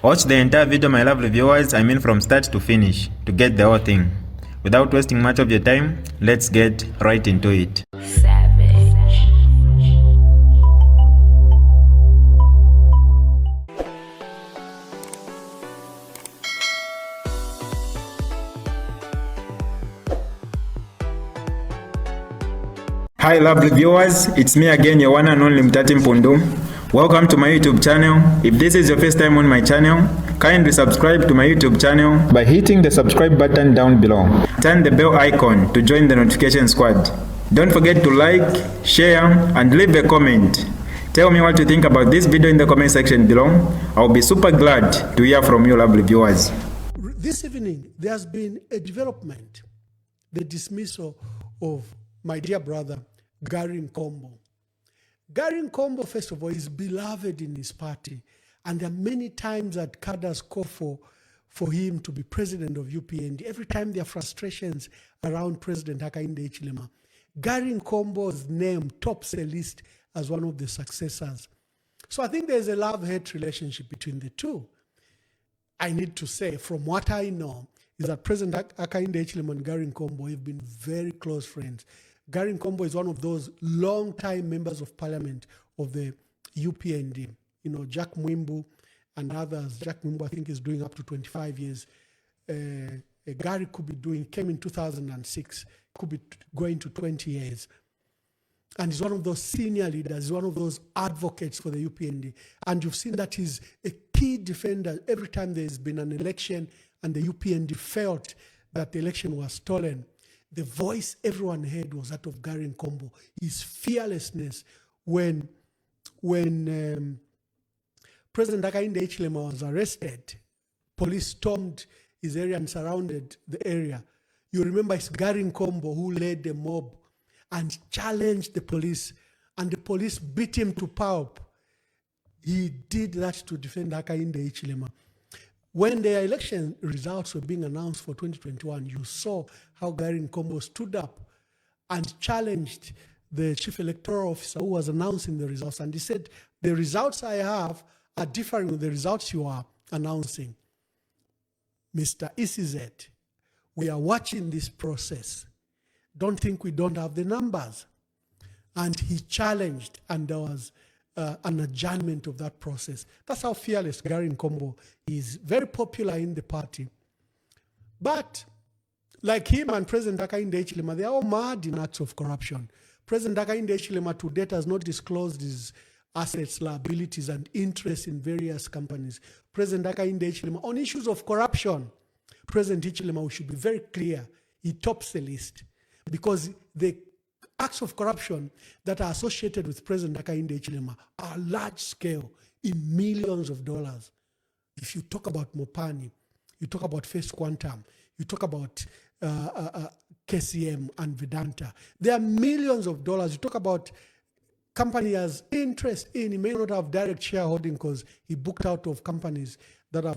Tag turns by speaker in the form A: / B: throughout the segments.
A: Watch the entire video, my lovely viewers, from start to finish, to get the whole thing. Without wasting much of your time, let's get right into it. Hi lovely viewers, it's me again, your one and only Mutati Mpundu. Welcome to my YouTube channel. If this is your first time on my channel, kindly subscribe to my YouTube channel by hitting the subscribe button down below. Turn the bell icon to join the notification squad. Don't forget to like, share, and leave a comment. Tell me what you think about this video in the comment section below. I'll be super glad to hear from you lovely viewers.
B: This evening, there has been a development, the dismissal of my dear brother, Garry Nkombo. Garry Nkombo, first of all, is beloved in his party, and there are many times that cadres call for him to be president of UPND. Every time there are frustrations around President Hakainde Hichilema, Garry Nkombo's name tops the list as one of the successors. So I think there's a love-hate relationship between the two. I need to say, from what I know, is that President Hakainde Hichilema and Garry Nkombo have been very close friends. Garry Nkombo is one of those long-time members of parliament of the UPND. You know, Jack Mwimbu and others. Jack Mwimbu, I think, is doing up to 25 years. Garry came in 2006, could be going to 20 years. And he's one of those senior leaders, he's one of those advocates for the UPND. And you've seen that he's a key defender every time there's been an election and the UPND felt that the election was stolen. The voice everyone heard was that of Garry Nkombo. His fearlessness when President Hakainde Hichilema was arrested, police stormed his area and surrounded the area. You remember it's Garry Nkombo who led the mob and challenged the police, and the police beat him to pulp. He did that to defend Hakainde Hichilema. When the election results were being announced for 2021, you saw how Garry Nkombo stood up and challenged the chief electoral officer who was announcing the results. And he said, the results I have are differing with the results you are announcing. Mr. ECZ, we are watching this process. Don't think we don't have the numbers. And he challenged, and there was an adjournment of that process. That's how fearless Garry Nkombo is. Very popular in the party. But like him and President Hakainde Hichilema, they are all mad in acts of corruption. President Hakainde Hichilema to date has not disclosed his assets, liabilities, and interests in various companies. President Hakainde Hichilema, on issues of corruption, President Hichilema, we should be very clear, he tops the list. Because the acts of corruption that are associated with President Hakainde Hichilema are large scale, in millions of dollars. If you talk about Mopani, you talk about First Quantum, you talk about KCM and Vedanta, there are millions of dollars. You talk about company has interest in, he may not have direct shareholding because he booked out of companies that are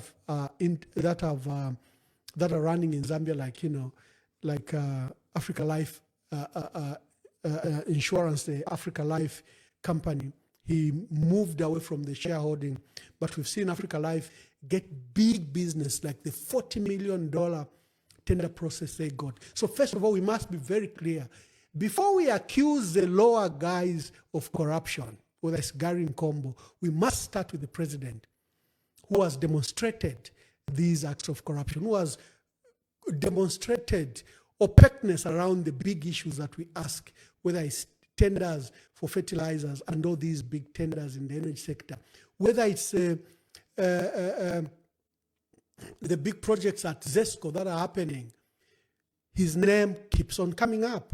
B: running in Zambia, like Africa Life Insurance, the Africa Life company. He moved away from the shareholding, but we've seen Africa Life get big business, like the $40 million tender process they got. So first of all, we must be very clear. Before we accuse the lower guys of corruption, whether it's Garry Nkombo, we must start with the president, who has demonstrated these acts of corruption, who has demonstrated opaqueness around the big issues that we ask, whether it's tenders for fertilizers and all these big tenders in the energy sector, whether it's the big projects at ZESCO that are happening. His name keeps on coming up.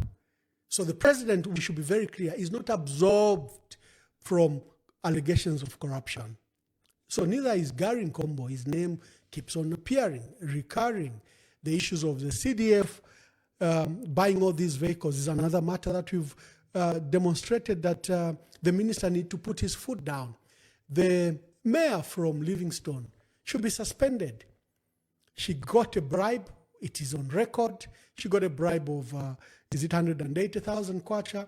B: So the president, we should be very clear, is not absolved from allegations of corruption. So neither is Garry Nkombo. His name keeps on appearing, recurring. The issues of the CDF, buying all these vehicles is another matter that we've demonstrated that the minister need to put his foot down. The mayor from Livingstone should be suspended. She got a bribe. It is on record. She got a bribe of, 180,000 kwacha.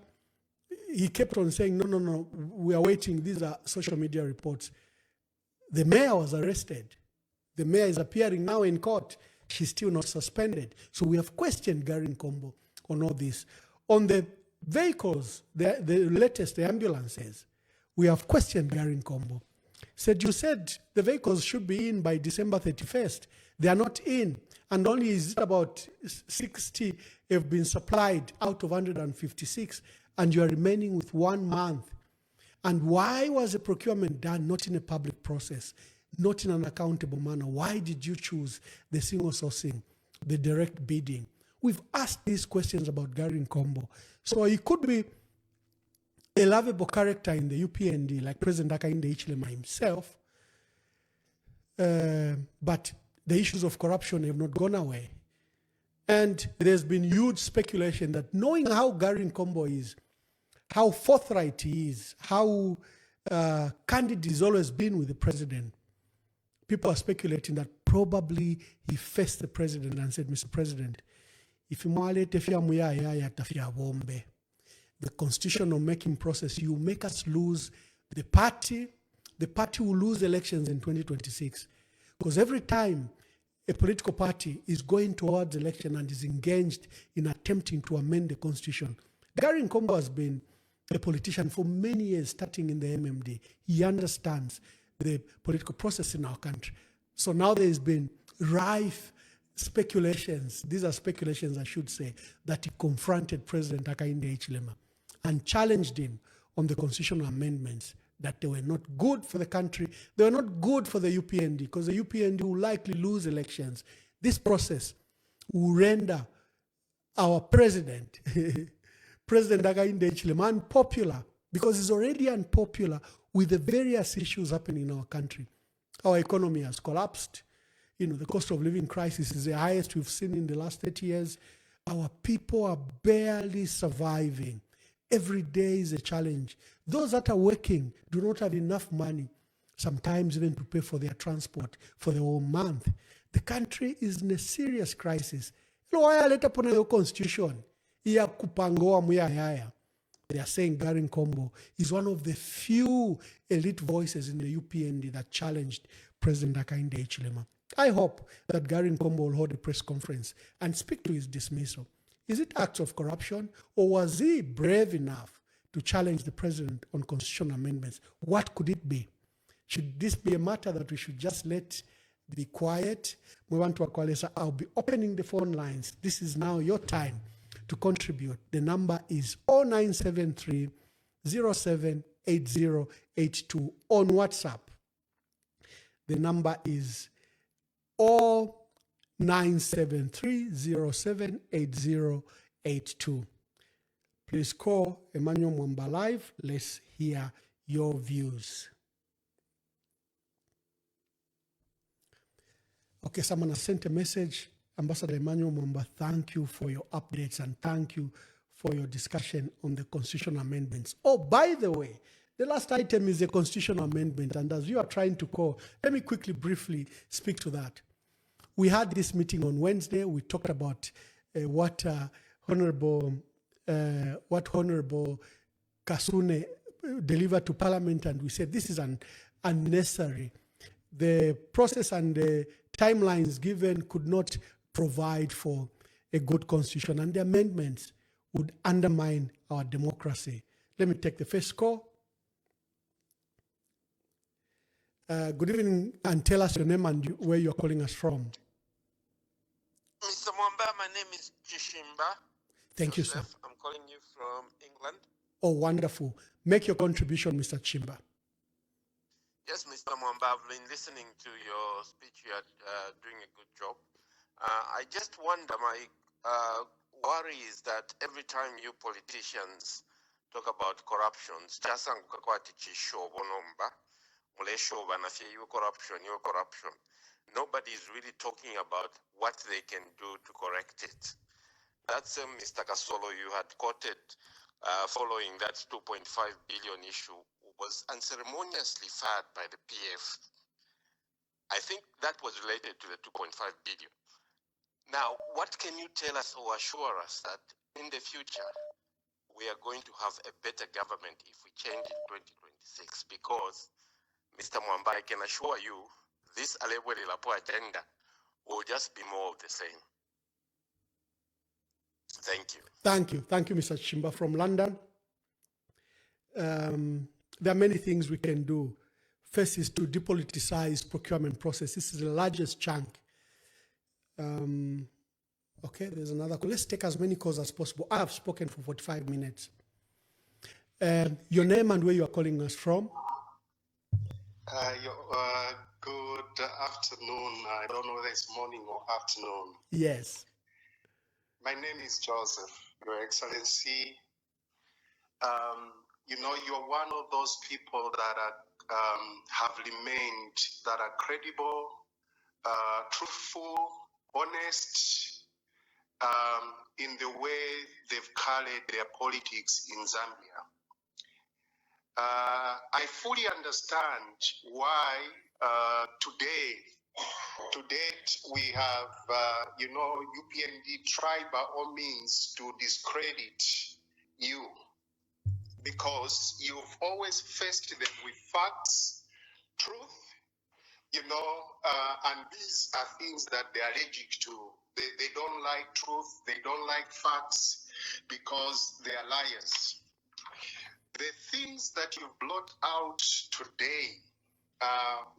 B: He kept on saying, no, we are waiting. These are social media reports. The mayor was arrested. The mayor is appearing now in court. She's still not suspended. So we have questioned Garry Nkombo on all this. On the vehicles, the latest, the ambulances, we have questioned Garry Nkombo. Said, you said the vehicles should be in by December 31st. They are not in. And only is it about 60 have been supplied out of 156. And you are remaining with 1 month. And why was the procurement done not in a public process, not in an accountable manner? Why did you choose the single sourcing, the direct bidding? We've asked these questions about Garry Nkombo. So he could be a lovable character in the UPND, like President Hakainde Hichilema himself, but the issues of corruption have not gone away. And there's been huge speculation that knowing how Garry Nkombo is, how forthright he is, how candid he's always been with the president, people are speculating that probably he faced the president and said, Mr. President, if you the constitutional making process, you make us lose the party will lose elections in 2026. Because every time a political party is going towards election and is engaged in attempting to amend the constitution, Garry Nkombo has been a politician for many years, starting in the MMD. He understands the political process in our country. So now there has been rife speculations, these are speculations I should say, that he confronted President Hakainde Hichilema and challenged him on the constitutional amendments, that they were not good for the country, they were not good for the UPND, because the UPND will likely lose elections. This process will render our president, President Hakainde Hichilema, unpopular, because he's already unpopular with the various issues happening in our country. Our economy has collapsed. You know, the cost of living crisis is the highest we've seen in the last 30 years. Our people are barely surviving. Every day is a challenge. Those that are working do not have enough money, sometimes even to pay for their transport for the whole month. The country is in a serious crisis. They constitution. They are saying Garry Nkombo is one of the few elite voices in the UPND that challenged President Hakainde Hichilema. I hope that Garry Nkombo will hold a press conference and speak to his dismissal. Is it acts of corruption, or was he brave enough to challenge the president on constitutional amendments? What could it be? Should this be a matter that we should just let be quiet? I'll be opening the phone lines. This is now your time to contribute. The number is 0973 078082 on WhatsApp. The number is 0973078082. Please call Emmanuel Mwamba Live. Let's hear your views. Okay, someone has sent a message. Ambassador Emmanuel Mwamba, thank you for your updates and thank you for your discussion on the constitutional amendments. Oh, by the way, the last item is a constitutional amendment, and as you are trying to call, let me quickly, briefly speak to that. We had this meeting on Wednesday. We talked about what Honorable Kasune delivered to Parliament, and we said this is unnecessary. The process and the timelines given could not provide for a good constitution, and the amendments would undermine our democracy. Let me take the first call. Good evening, and tell us your name and where you're calling us from.
C: Mr. Mwamba, my name is Chishimba.
B: Thank you, sir.
C: I'm calling you from England.
B: Oh, wonderful. Make your contribution, Mr. Chimba.
C: Yes, Mr. Mwamba, I've been listening to your speech. You are doing a good job. I just wonder, my worry is that every time you politicians talk about corruption, corruption. Nobody is really talking about what they can do to correct it. That's Mr. Kasolo you had quoted following that 2.5 billion issue was unceremoniously fired by the PF. I think that was related to the 2.5 billion. Now, what can you tell us or assure us that in the future we are going to have a better government if we change in 2026? Because, Mr. Mwamba, I can assure you this Alebwelelapo agenda will just be more of the same. Thank you.
B: Thank you. Thank you, Mr. Chimba from London. There are many things we can do. First is to depoliticize procurement process. This is the largest chunk. Okay, there's another call. Let's take as many calls as possible. I have spoken for 45 minutes. Your name and where you are calling us from?
D: Good afternoon. I don't know whether it's morning or afternoon.
B: Yes.
D: My name is Joseph, Your Excellency. You're one of those people that have remained, that are credible, truthful, honest, in the way they've carried their politics in Zambia. I fully understand why to date we have, UPND tried by all means to discredit you, because you've always faced them with facts, truth, and these are things that they are allergic to. They don't like truth, they don't like facts, because they are liars. The things that you've brought out today,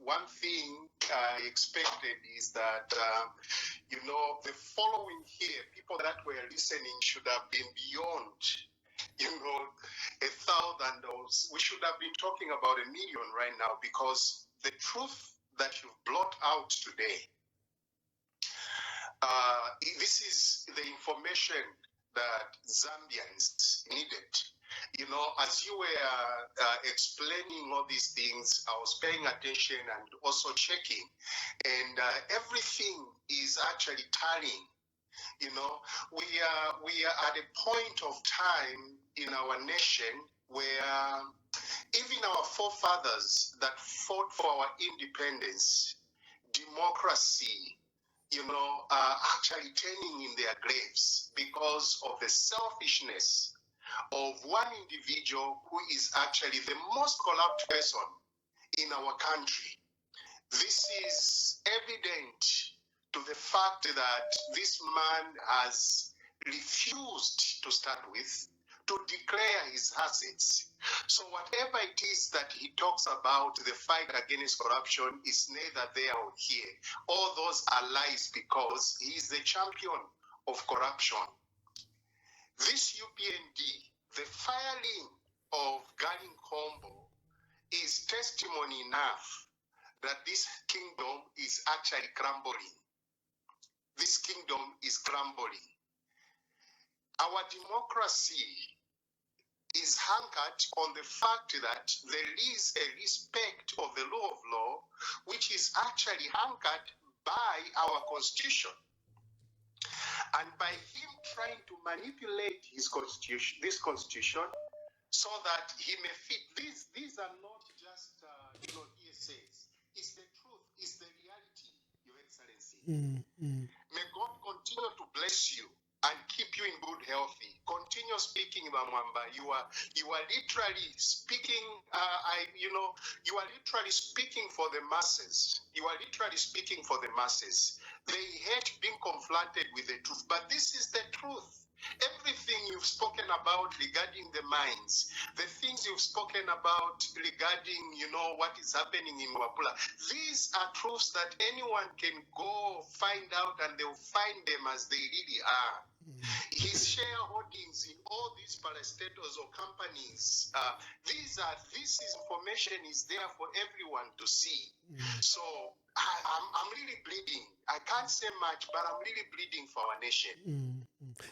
D: one thing I expected is that, the following here, people that were listening should have been beyond, 1,000. We should have been talking about 1 million right now, because the truth that you've brought out today, this is the information that Zambians needed. As you were explaining all these things, I was paying attention and also checking, and everything is actually tallying. We are at a point of time in our nation where even our forefathers that fought for our independence, democracy, are actually turning in their graves because of the selfishness of one individual who is actually the most corrupt person in our country. This is evident to the fact that this man has refused to start with, to declare his assets. So whatever it is that he talks about, the fight against corruption, is neither there or here. All those are lies, because he is the champion of corruption. This UPND, the firing of Garry Nkombo, is testimony enough that this kingdom is actually crumbling. This kingdom is crumbling. Our democracy is anchored on the fact that there is a respect of the rule of law, which is actually anchored by our constitution. And by him trying to manipulate his constitution, this constitution, so that he may fit these are not just hearsays. It's the truth, it's the reality, Your Excellency. May God continue to bless you and keep you in good health. Continue speaking, Mamwamba. You are literally speaking. You are literally speaking for the masses. You are literally speaking for the masses. They hate being confronted with the truth, but this is the truth. Everything you've spoken about regarding the mines, the things you've spoken about regarding, what is happening in Wapula, these are truths that anyone can go find out, and they'll find them as they really are. His shareholdings in all these parastatals or companies, this information is there for everyone to see. So I'm really bleeding. I can't say much, but I'm really bleeding for our nation.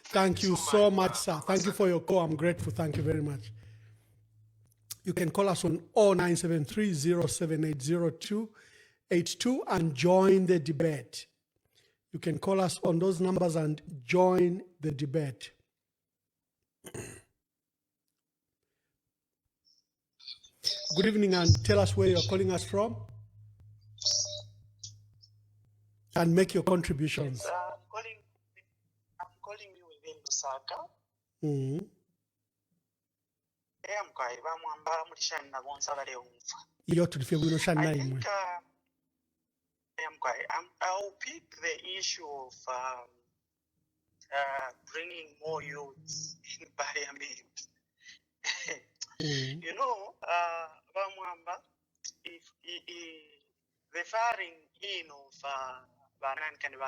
B: Thank you so much, sir. Thank you for your call. I'm grateful. Thank you very much. You can call us on 0973-078-0282 and join the debate. You can call us on those numbers and join the debate. Good evening, and tell us where you're calling us from and make your contributions.
E: Yes, I'm calling you within Lusaka.
B: Iyo tulifia bwino shana imwe.
E: I'll pick the issue of bringing more youths in parliament. You know, Bamwamba, if the firing in of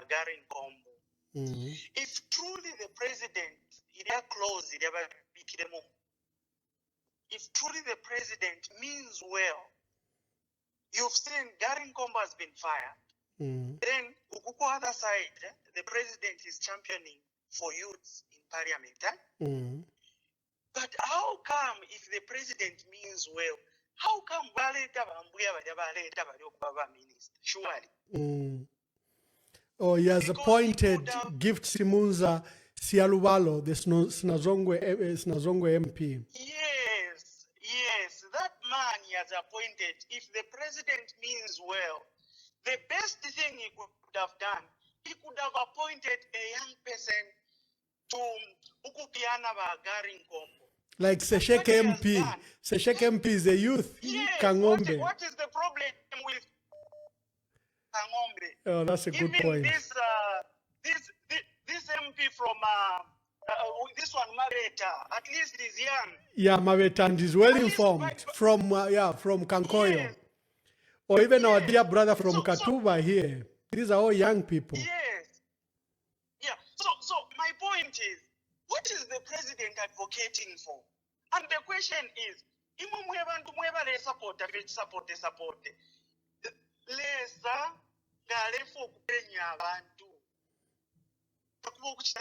E: Garry Nkombo, if truly the president, if truly the president means well, you've seen Garry Nkombo has been fired. Then, Ukuko other side, the president is championing for youths in parliament. But how come, if the president means well, how come Baleta Bambuya Baleta Baba minister? Surely.
B: Oh, he has appointed Gift Simunza Sialubalo, the Snazongwe MP.
E: Yes, that man he has appointed. If the president means well, the best thing he could have done, he could have appointed a young person to Ukupiana Garry Nkombo.
B: Like Sesheke MP. Sesheke MP is a youth.
E: Yes,
B: Kangombe.
E: What is the problem with Kangombe?
B: Oh, that's a good point.
E: This MP from this one, Maveta, at least he's young.
B: Yeah, Maveta, and he's well informed from Kankoyo. Yes. Or even our dear brother from Katuba here. These are all young people.
E: Yes. Yeah. So my point is, what is the president advocating for? And the question is, support.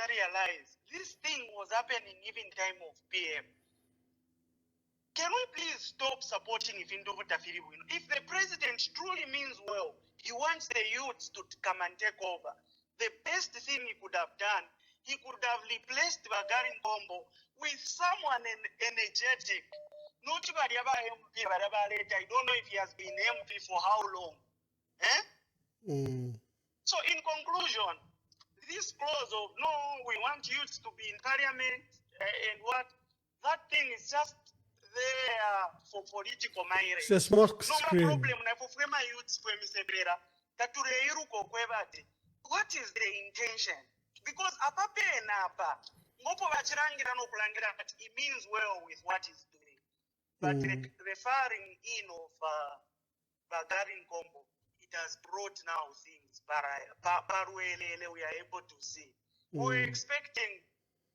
E: Realize this thing was happening even time of PM. Can we please stop supporting if the president truly means well, he wants the youths to come and take over, the best thing he could have done, he could have replaced Garry Nkombo with someone energetic. Not MP, I don't know if he has been MP for how long. So in conclusion, this clause of no, we want youths to be in parliament and what, that thing is just there for political mileage.
B: It's a smoke screen.
E: No problem. What is the intention? Because it means well with what he's doing. But referring in of Garry Nkombo, it has brought now things. We are able to see. We're expecting,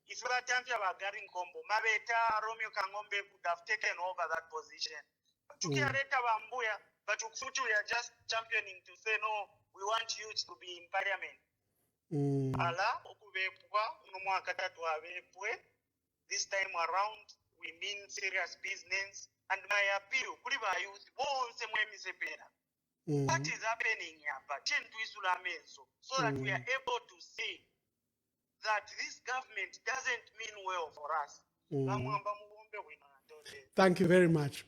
E: if we are talking about Garry Nkombo, Maveta, Romeo Kangombe could have taken over that position. But we are just championing to say, no, we want youth to be in parliament. This time around, we mean serious business. And my appeal, what is happening here? So that we are able to see that this government doesn't mean well for us.
B: Thank you very much.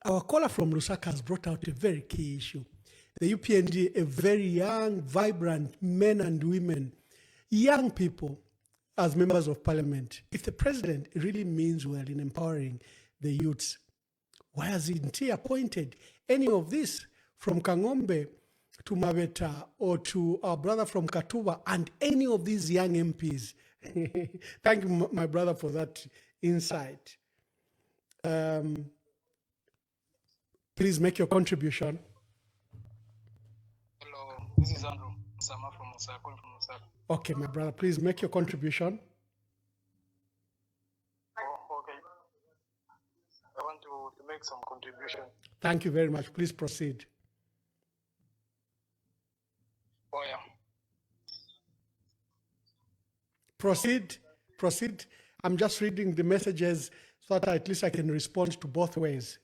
B: Our caller from Lusaka has brought out a very key issue. The UPND, a very young, vibrant men and women, young people as members of parliament. If the president really means well in empowering the youths, why hasn't he appointed any of this from Kangombe to Maveta or to our brother from Katuba and any of these young MPs? Thank you, my brother, for that insight. Please make your contribution.
F: Hello, this is Andrew Sama from Musaka.
B: Okay, my brother, please make your contribution.
F: Oh, okay. I want to make some contribution.
B: Thank you very much. Please proceed.
F: Oh, yeah.
B: Proceed. I'm just reading the messages so that at least I can respond to both ways.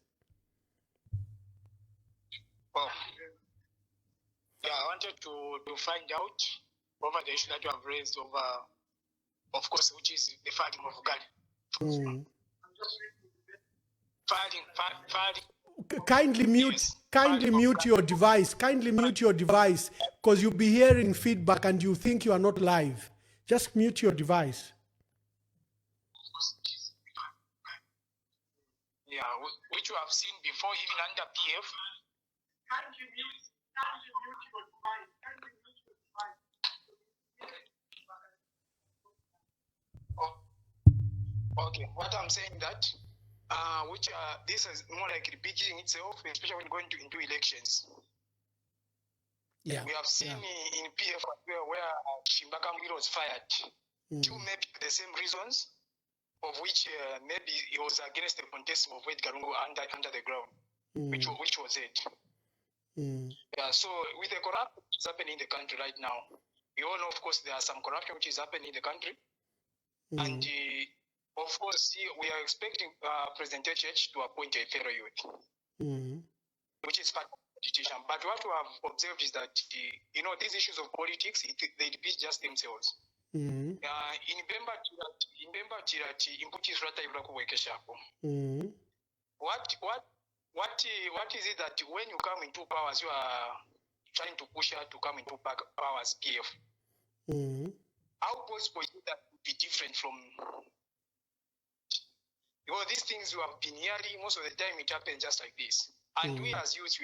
F: Oh. Yeah, I wanted to find out over the issue that you have raised over, of course, which is the fighting of Garry. Fighting.
B: Kindly mute your device. Kindly mute your device because you'll be hearing feedback and you think you are not live. Just mute your device.
F: Yeah, which you have seen before, even under PF. Okay, what I'm saying that, this is more like repeating itself, especially when going into elections.
B: Yeah.
F: We have seen in PF where Shimbaka Mwiro was fired. Two maybe the same reasons, of which maybe it was against the contest of Wade Garungu under the ground, which was it. Yeah, so with the corruption which is happening in the country right now, we all know, of course, there are some corruption which is happening in the country. And of course, we are expecting President Church to appoint a fellow youth, which is part of the constitution. But what we have observed is that, these issues of politics, they repeat just themselves. In Bemba Tirati, Imputis Rata Ibrakuwekeshapo. What is it that when you come into powers, you are trying to push her to come into powers, PF? How possible is it that would be different from? Because these things you have been hearing, most of the time it happens just like this. And we as youth,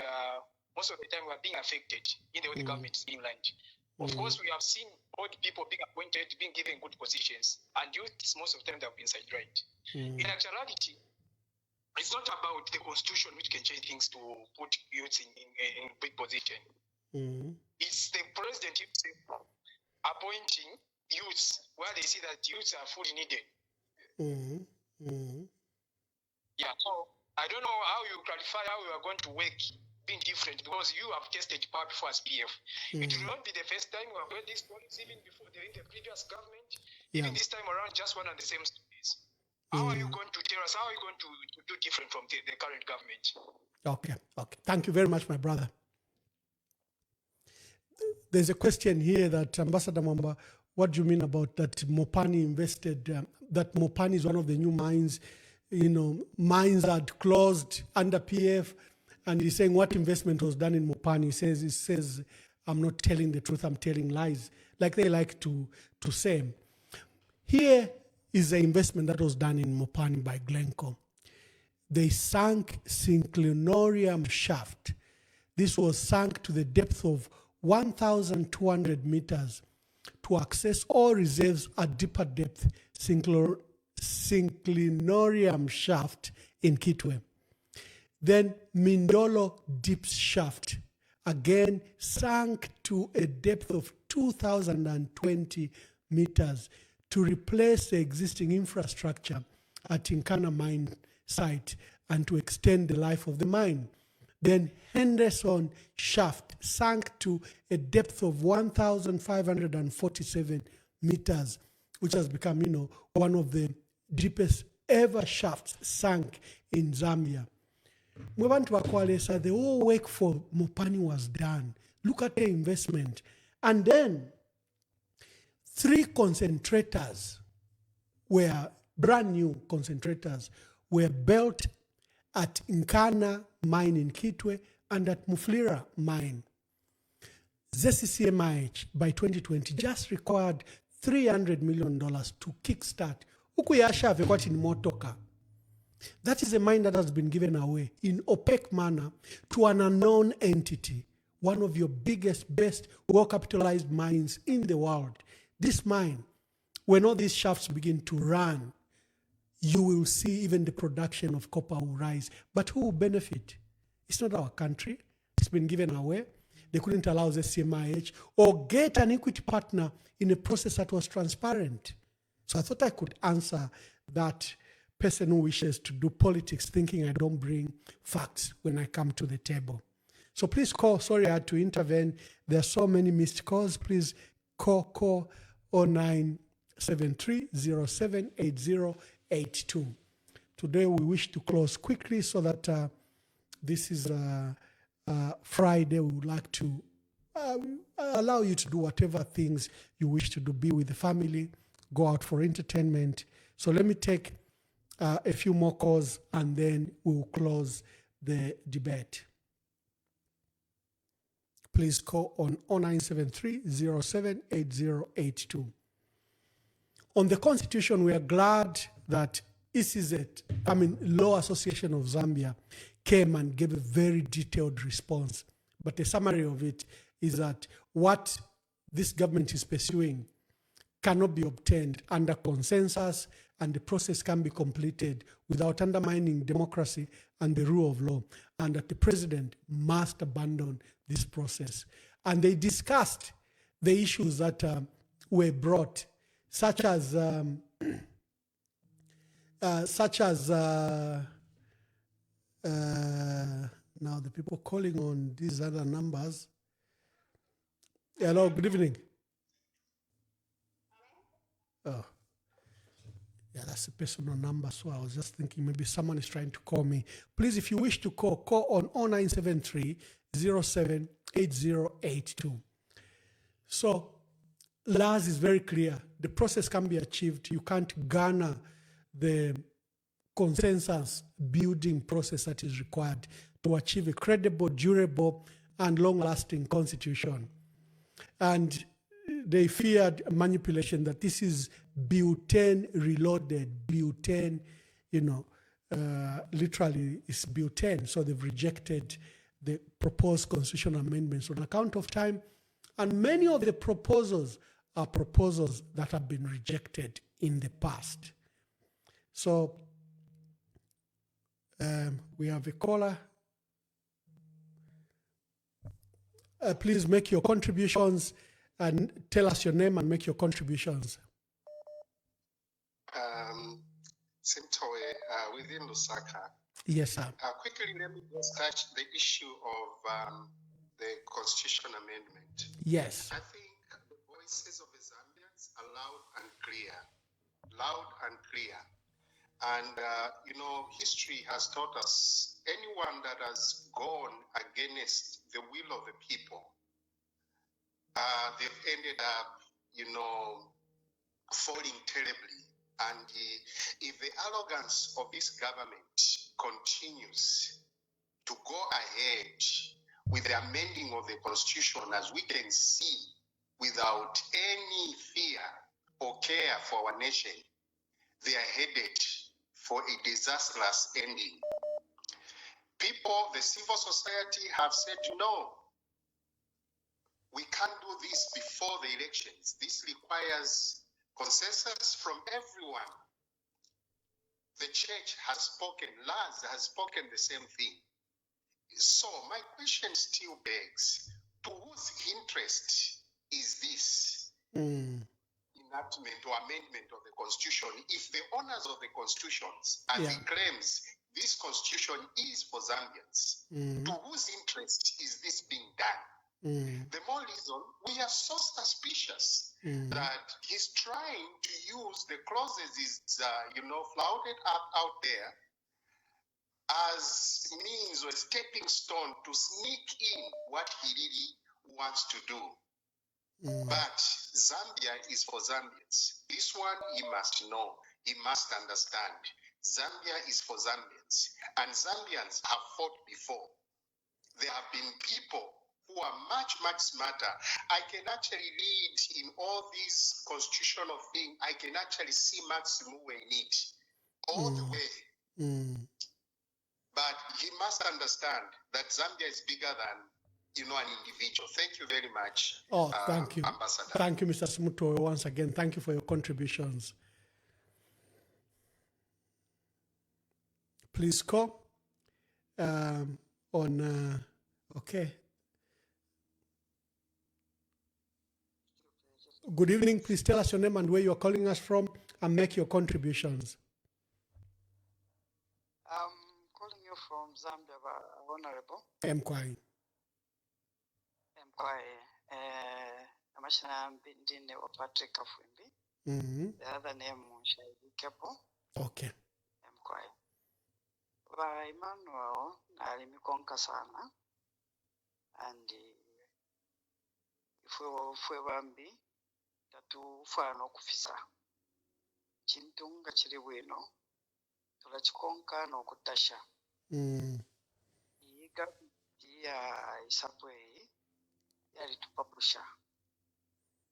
F: most of the time we are being affected in the way the government is being lined. Of course, we have seen old people being appointed, being given good positions, and youth, most of the time they have been sidelined. In actuality, it's not about the constitution which can change things to put youths in big position. It's the president himself appointing youths where they see that youths are fully needed. Yeah, so I don't know how you clarify how you are going to work being different, because you have tested power before as PF. It will not be the first time you have heard this policy, even before in the previous government. Even this time around, just one and the same stories. How are you going to tell us? How are you going to do different from the current government?
B: Okay. Thank you very much, my brother. There's a question here that Ambassador Mwamba, what do you mean about that Mopani invested, that Mopani is one of the new mines, mines had closed under PF, and he's saying what investment was done in Mopani. He says, I'm not telling the truth, I'm telling lies, like they like to say. Here is the investment that was done in Mopani by Glencore. They sank synclinorium shaft. This was sunk to the depth of 1,200 meters to access all reserves at deeper depth, synclinorium shaft in Kitwe. Then Mindolo deep shaft, again sank to a depth of 2,020 meters to replace the existing infrastructure at Tinkana mine site and to extend the life of the mine. Then Henderson shaft sank to a depth of 1,547 meters, which has become, one of the deepest ever shafts sunk in Zambia. Mwebantu the whole work for Mopani was done. Look at the investment. And then 3 concentrators brand new concentrators were built at Nkana mine in Kitwe and at Muflira mine. ZCCMIH by 2020 just required $300 million to kickstart. Ukuyasha vekwati ni motoka. That is a mine that has been given away in opaque manner to an unknown entity, one of your biggest, best, well-capitalized mines in the world. This mine, when all these shafts begin to run, you will see even the production of copper will rise. But who will benefit? It's not our country. It's been given away. They couldn't allow the CMIH or get an equity partner in a process that was transparent. So I thought I could answer that person who wishes to do politics thinking I don't bring facts when I come to the table. So please call. Sorry, I had to intervene. There are so many missed calls. Please call 0973078082. Today we wish to close quickly so that this is Friday. We would like to allow you to do whatever things you wish to do. Be with the family, go out for entertainment. So let me take a few more calls and then we will close the debate. Please call on 0973078082. On the Constitution, we are glad that Law Association of Zambia came and gave a very detailed response But the summary of it is that what this government is pursuing cannot be obtained under consensus, and the process can be completed without undermining democracy and the rule of law, and that the president must abandon this process. And they discussed the issues that were brought, such as now the people calling on these other numbers. Hello, good evening. Oh, yeah, that's a personal number. So I was just thinking maybe someone is trying to call me. Please, if you wish to call on 0973 078082. So Lars is very clear. The process can be achieved. You can't garner the consensus building process that is required to achieve a credible, durable, and long-lasting constitution. And they feared manipulation, that this is butane reloaded, butane, literally is butane. So they've rejected the proposed constitutional amendments on account of time. And many of the proposals are proposals that have been rejected in the past. So we have a caller. Please make your contributions and tell us your name and make your contributions.
D: Simtoe, within Lusaka.
B: Yes, sir.
D: Quickly, let me just touch the issue of the constitution amendment.
B: Yes.
D: I think the voices of the Zambians are loud and clear. Loud and clear. And, history has taught us anyone that has gone against the will of the people, they've ended up, falling terribly. And if the arrogance of this government continues to go ahead with the amending of the constitution, as we can see, without any fear or care for our nation, they are headed for a disastrous ending. People, the civil society have said, no, we can't do this before the elections. This requires consensus from everyone. The church has spoken, Lars has spoken the same thing. So my question still begs, to whose interest is this enactment or amendment of the constitution if the owners of the constitutions and the claims this constitution is for Zambians? To whose interest is this being done? The more reason we are so suspicious that he's trying to use the clauses he's flouted up out there as means or stepping stone to sneak in what he really wants to do. But Zambia is for Zambians. This one he must know, he must understand. Zambia is for Zambians, and Zambians have fought before. There have been people who are much, much smarter. I can actually read in all these constitutional things, I can actually see Maximum in it all the way. But he must understand that Zambia is bigger than, an individual. Thank you very much.
B: Oh, thank you.
D: Ambassador.
B: Thank you, Mr. Smuto. Once again, thank you for your contributions. Please call okay. Good evening. Please tell us your name and where you are calling us from and make your contributions.
G: I'm calling you from Zambia, Honorable.
B: Mkwai.
G: Amashina Bindine or Patrick Kafwimbi. The other name Shaibu Kepo.
B: Okay.
G: Mkwai. By Emmanuel, Alimikonka Sana. And if we Bambi, that Fano Kufisa. Chintunga Chiriwino. Tulachikonka no Kutasha. Iga Isapwe Yari to publisher.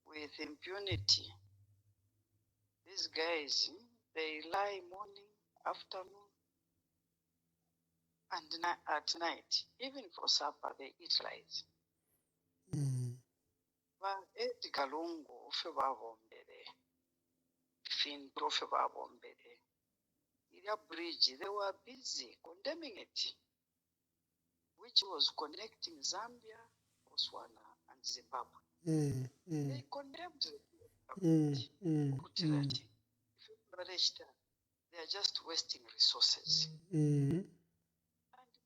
G: With impunity. These guys, they lie morning, afternoon, And at night, even for supper, they eat rice. But Edgar Lungu, Finto Febabombere, Ira Bridge, they were busy condemning it, which was connecting Zambia, Botswana, and Zimbabwe. They condemned it. They are just wasting resources. And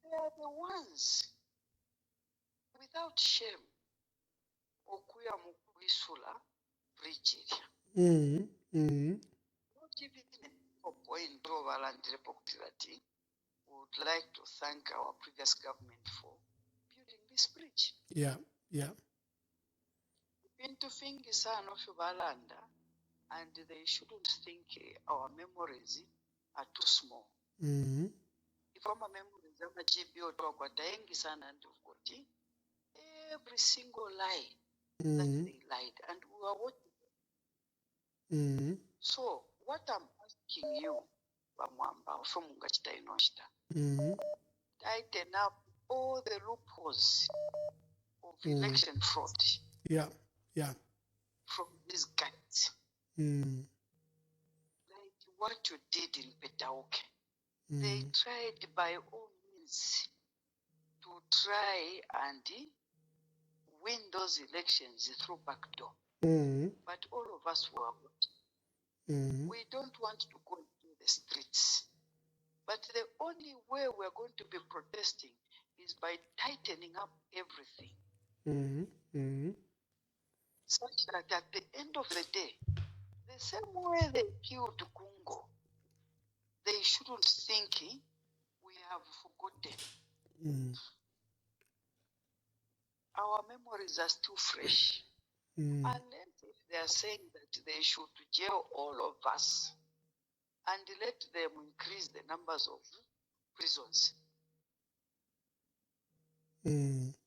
G: they are the ones, without shame, Okuya Mukwisula Bridge area. Not even a point over and Repoctilati would like to thank our previous government for building this bridge.
B: Yeah.
G: Into Fingisano Fibalanda, and they shouldn't think our memories are too small. If our memories are GBO talk what and every single lie that they lied, and we are watching. So what I'm asking you, Bamwamba, from Ngachita Inoshita, tighten up all the loopholes of election fraud.
B: Yeah.
G: From these guys. Like what you did in Petauke. They tried by all means to try and win those elections through backdoor. But all of us were watching. We don't want to go into the streets. But the only way we're going to be protesting is by tightening up everything. Such that at the end of the day, the same way they killed Kungo, they shouldn't think we have forgotten. Our memories are still fresh. Unless if they are saying that they should jail all of us and let them increase the numbers of prisons.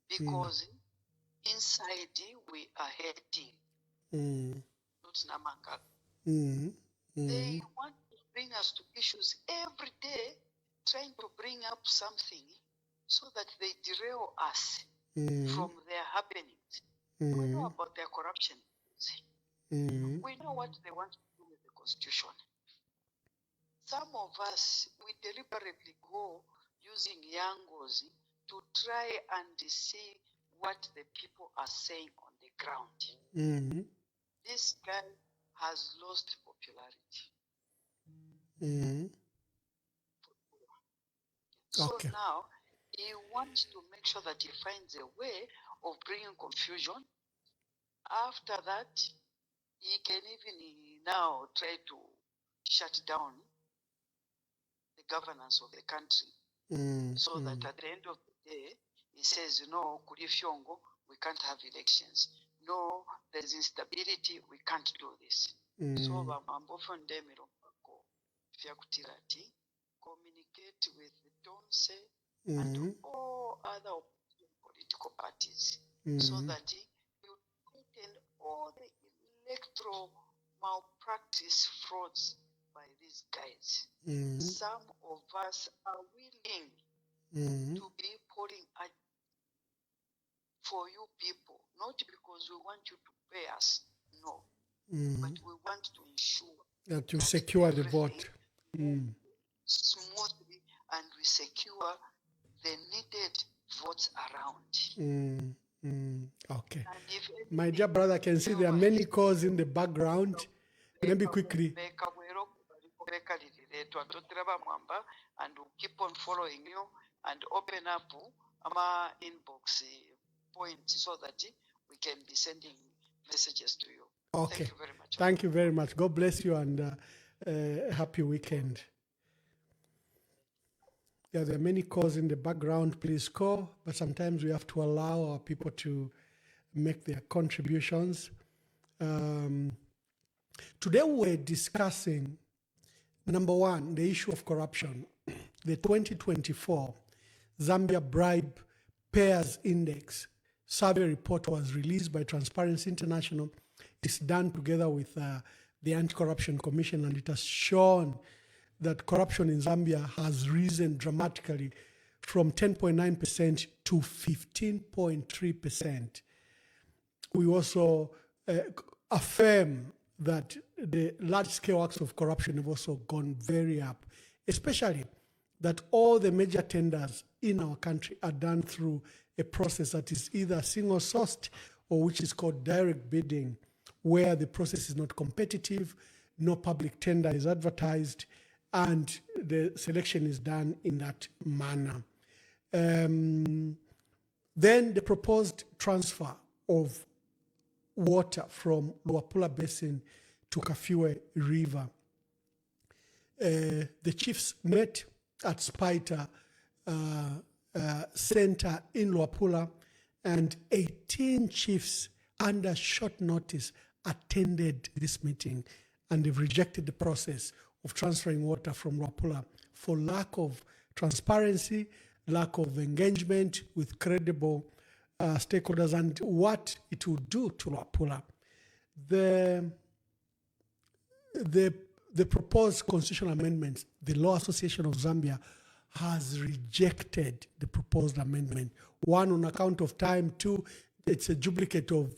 G: Because inside we are hating, not Namanga. They want to bring us to issues every day, trying to bring up something so that they derail us from their happenings. We know about their corruption. We know what they want to do with the constitution. Some of us, we deliberately go using Yangozi to try and see what the people are saying on the ground. This guy has lost popularity. So now he wants to make sure that he finds a way of bringing confusion. After that, he can even now try to shut down the governance of the country. So that at the end of the day, he says, no, Kurifyongo, we can't have elections. No, there's instability, we can't do this. So communicate with Donse and all other political parties so that you tighten all the electoral malpractice frauds by these guys. Some of us are willing to be pouring for you people, not because we want you to pay us, no, but we want to ensure
B: that you secure the vote
G: smoothly and we secure the needed votes around.
B: Okay. My dear brother, I can see there are many calls in the background. Maybe quickly.
G: And we'll keep on following you and open up our inbox points so that we can be sending messages to you.
B: Okay.
G: Thank you very much.
B: Thank you very much. God bless you and happy weekend. Yeah, there are many calls in the background. Please call, but sometimes we have to allow our people to make their contributions. Today we're discussing, number one, the issue of corruption. The 2024 Zambia Bribe Payers Index survey report was released by Transparency International. It's done together with the Anti-Corruption Commission, and it has shown that corruption in Zambia has risen dramatically from 10.9% to 15.3%. We also affirm that the large-scale acts of corruption have also gone very up, especially that all the major tenders in our country are done through a process that is either single-sourced or which is called direct bidding, where the process is not competitive, no public tender is advertised, and the selection is done in that manner. Then the proposed transfer of water from Luapula Basin to Kafue River. The chiefs met at Spaita Center in Luapula, and 18 chiefs under short notice attended this meeting, and they've rejected the process of transferring water from Luapula for lack of transparency, lack of engagement with credible stakeholders, and what it will do to Luapula. The proposed constitutional amendments, the Law Association of Zambia has rejected the proposed amendment. One, on account of time. Two, it's a duplicate of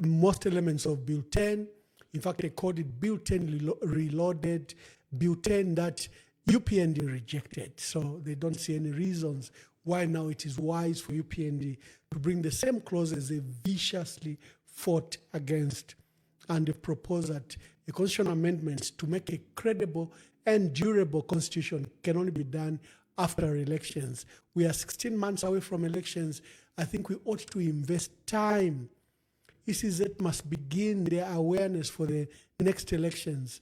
B: most elements of Bill 10. In fact, they called it Bill 10 Reloaded, Bill 10 that UPND rejected. So they don't see any reasons why now it is wise for UPND to bring the same clauses they viciously fought against. And they propose that a constitutional amendment to make a credible and durable constitution can only be done after elections. We are 16 months away from elections. I think we ought to invest time. ECZ must begin their awareness for the next elections.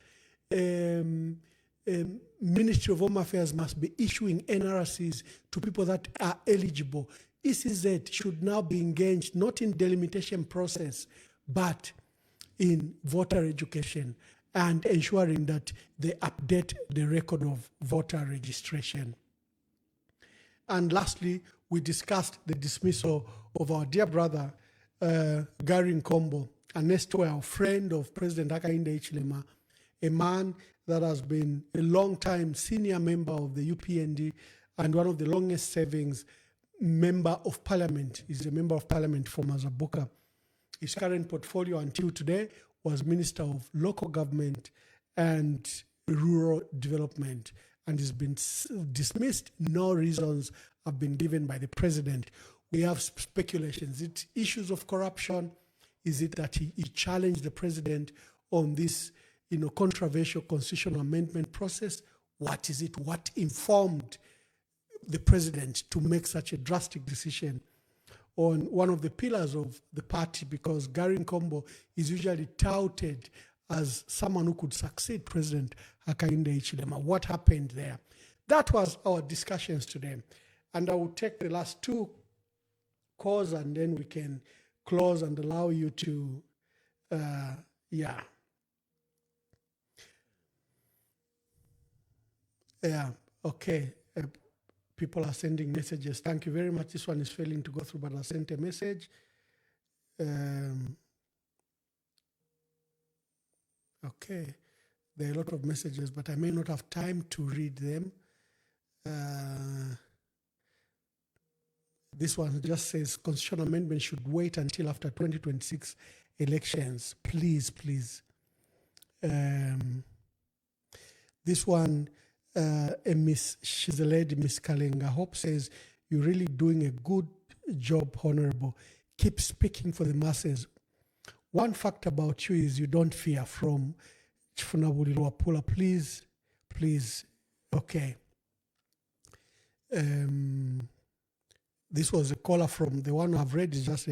B: Ministry of Home Affairs must be issuing NRCs to people that are eligible. ECZ should now be engaged not in delimitation process, but in voter education and ensuring that they update the record of voter registration. And lastly, we discussed the dismissal of our dear brother, Garry Nkombo, an erstwhile friend of President Hakainde Hichilema, a man that has been a long-time senior member of the UPND and one of the longest serving member of parliament. He's a member of parliament for Mazabuka. His current portfolio until today was Minister of Local Government and Rural Development, and has been dismissed. No reasons have been given by the president. We have speculations. Is it issues of corruption? Is it that he challenged the president on this controversial constitutional amendment process? What is it? What informed the president to make such a drastic decision on one of the pillars of the party? Because Garry Nkombo is usually touted as someone who could succeed President Hakainde Hichilema. What happened there? That was our discussions today. And I will take the last two calls and then we can close and allow you to, okay. People are sending messages. Thank you very much. This one is failing to go through, but I sent a message. Okay. There are a lot of messages, but I may not have time to read them. This one just says constitutional amendment should wait until after 2026 elections. Please, please. This one, she's a lady, Miss Kalenga Hope, says, you're really doing a good job, Honorable. Keep speaking for the masses. One fact about you is you don't fear. From Chifunabuli Luapula. Please, please. Okay. This was a caller from the one I've read is just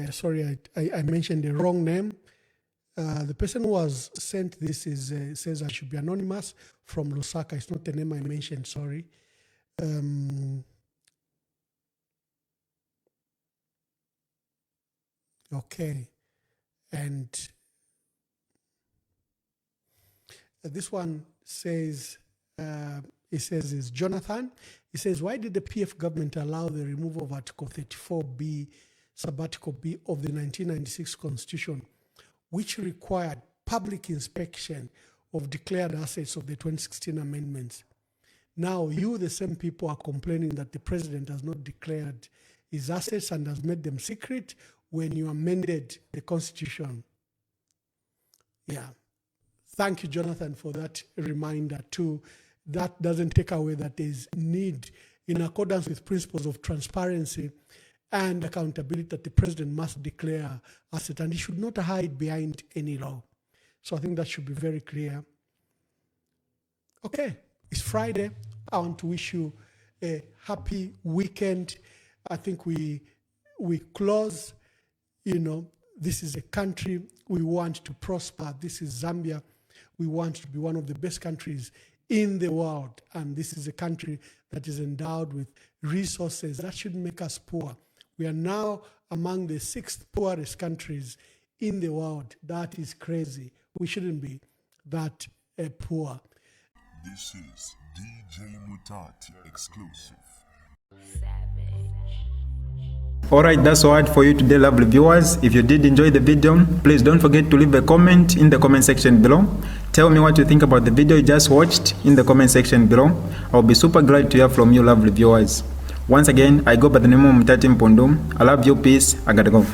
B: sorry, I mentioned the wrong name. The person who has sent this says I should be anonymous from Lusaka. It's not the name I mentioned, sorry. Okay. And this one says, he says is Jonathan. He says, why did the PF government allow the removal of Article 34B, Sabbatical B of the 1996 Constitution, which required public inspection of declared assets of the 2016 amendments? Now you, the same people, are complaining that the president has not declared his assets and has made them secret when you amended the constitution. Yeah. Thank you, Jonathan, for that reminder too. That doesn't take away that there is need, in accordance with principles of transparency and accountability, that the president must declare assets, and he should not hide behind any law. So I think that should be very clear. Okay, it's Friday. I want to wish you a happy weekend. I think we close, this is a country we want to prosper. This is Zambia. We want to be one of the best countries in the world. And this is a country that is endowed with resources that shouldn't make us poor. We are now among the 6th poorest countries in the world. That is crazy. We shouldn't be that poor.
H: This is DJ Mutati exclusive.
A: Alright, that's all right for you today, lovely viewers. If you did enjoy the video, please don't forget to leave a comment in the comment section below. Tell me what you think about the video you just watched in the comment section below. I'll be super glad to hear from you, lovely viewers. Once again, I go by the name of Mutati Mpundu. I love you, peace, I gotta go.